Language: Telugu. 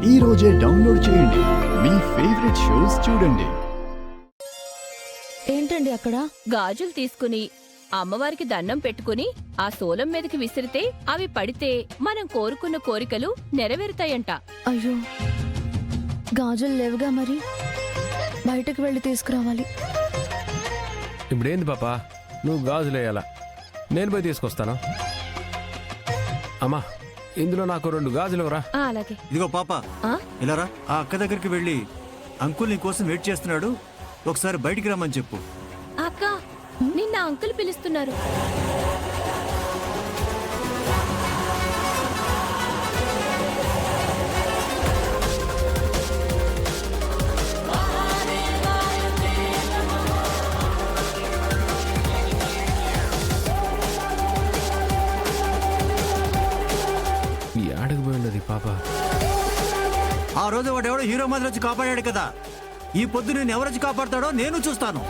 ఈ రోజే డౌన్లోడ్ చేయండి. మీ ఫేవరెట్ షోస్ చూడండి. ఏంటండి అక్కడ? గాజులు తీసుకుని అమ్మవారికి దండం పెట్టుకుని ఆ సోలం మీదకి విసిరితే అవి పడితే మనం కోరుకున్న కోరికలు నెరవేరుతాయంట. అయ్యో, గాజులు లేవుగా, మరి బయటకు వెళ్ళి తీసుకురావాలి. ఇప్పుడేంది పాపా, నువ్వు గాజులేయాలా? నేను పోయి తీసుకొస్తాను. అమ్మా, ఇందులో నాకు 2 గాజులువరా. అలాగే. ఇదిగో పాప, ఆ? ఇలారా. ఆ అక్క దగ్గరికి వెళ్ళి అంకుల్ నీ కోసం వెయిట్ చేస్తున్నాడు, ఒకసారి బయటికి రమ్మని చెప్పు. అక్క, నిన్న అంకుల్ పిలుస్తున్నారు. ఏడకు పోయినది పాప? ఆ రోజు వాడెవడో హీరో మాదిరి వచ్చి కాపాడాడు కదా, ఈ పొద్దు నేను ఎవరొచ్చి కాపాడతాడో నేను చూస్తాను.